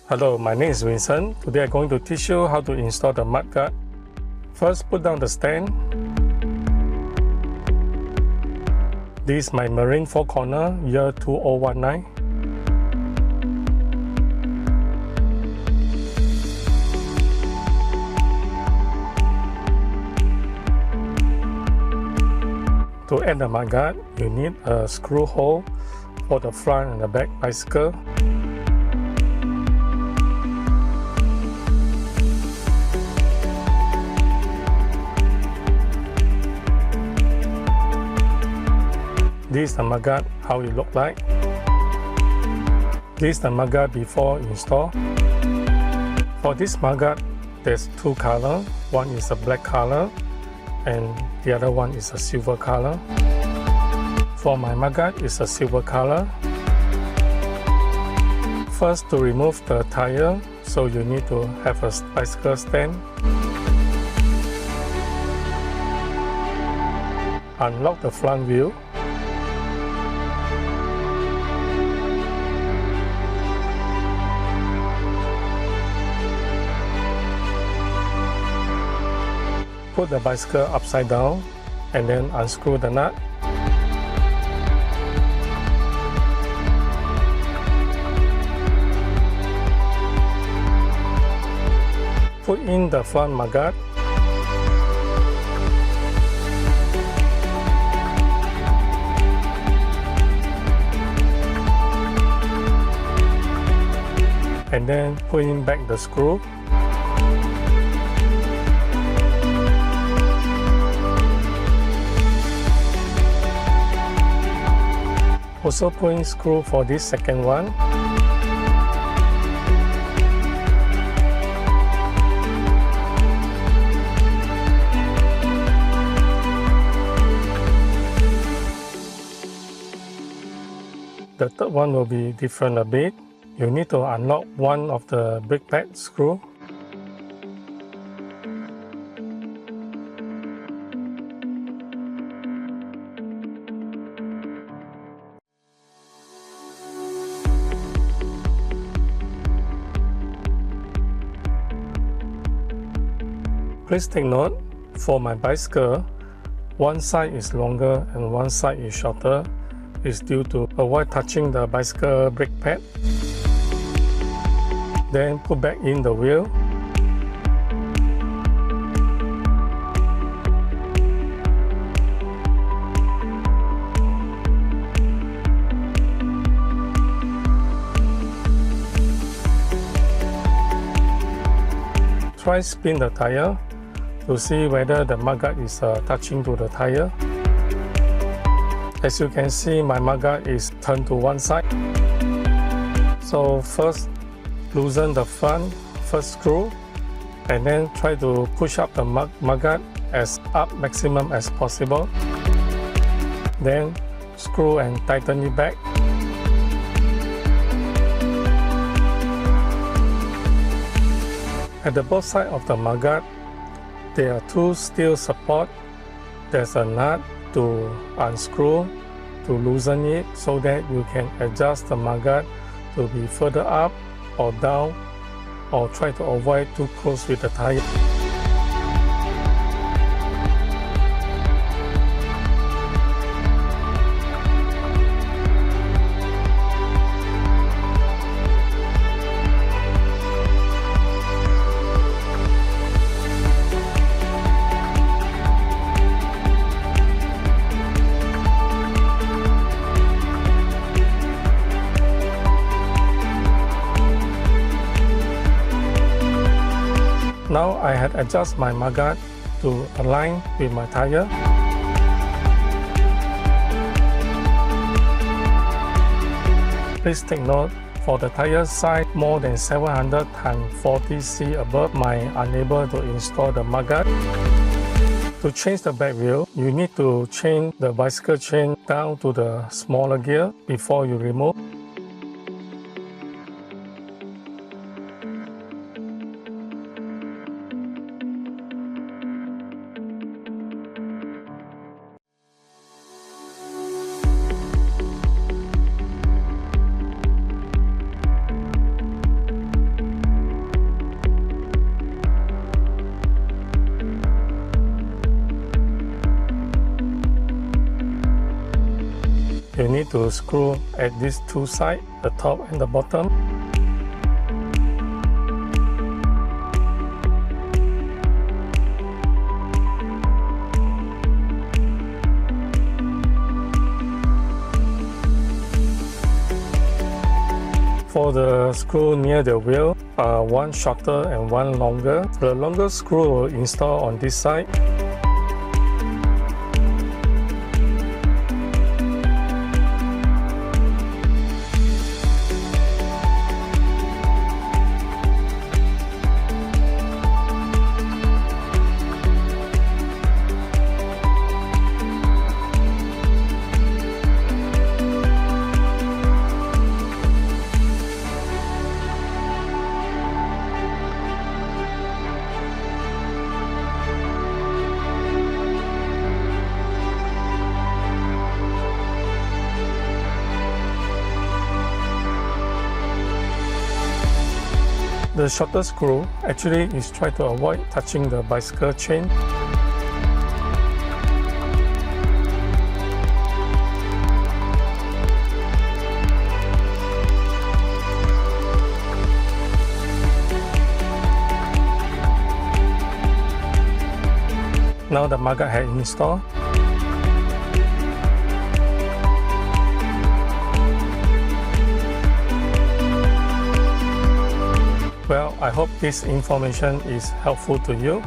Hello, my name is Vincent. Today I'm going to teach you how to install the mudguard. First, put down the stand. This is my Marin 4-corner, year 2019. To add the mudguard, you need a screw hole for the front and the back bicycle. This is the mudguard, how it looks like. This is the mudguard before install. For this mudguard, there's two colors. One is a black color and the other one is a silver color. For my mudguard, it's a silver color. First, to remove the tire, so you need to have a bicycle stand. Unlock the front wheel. Put the bicycle upside down and then unscrew the nut. Put in the front mudguard. And then put in back the screw. Also put in screw for this second one. The third one will be different a bit. You need to unlock one of the brake pad screw. Please take note, for my bicycle, one side is longer and one side is shorter. It's due to avoid touching the bicycle brake pad. Then put back in the wheel. Try spin the tire to see whether the mudguard is touching to the tire. As you can see, my mudguard is turned to one side. So first, loosen the front first screw and then try to push up the mudguard as up maximum as possible. Then screw and tighten it back. At the both sides of the mudguard, there are two steel supports. There's a nut to unscrew, to loosen it so that you can adjust the mudguard to be further up or down, or try to avoid too close with the tire. Now I had adjusted my mudguard to align with my tire. Please take note, for the tire size more than 740C above, I unable to install the mudguard. To change the back wheel, you need to change the bicycle chain down to the smaller gear before you remove. to screw at these two sides, the top and the bottom. For the screw near the wheel, one shorter and one longer. The longer screw will install on this side. The shorter screw actually is try to avoid touching the bicycle chain. Now the mudguard has installed. Well, I hope this information is helpful to you.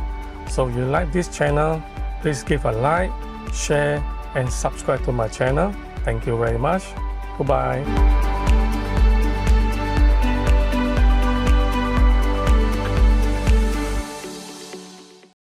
So if you like this channel, please give a like, share and subscribe to my channel. Thank you very much. Goodbye.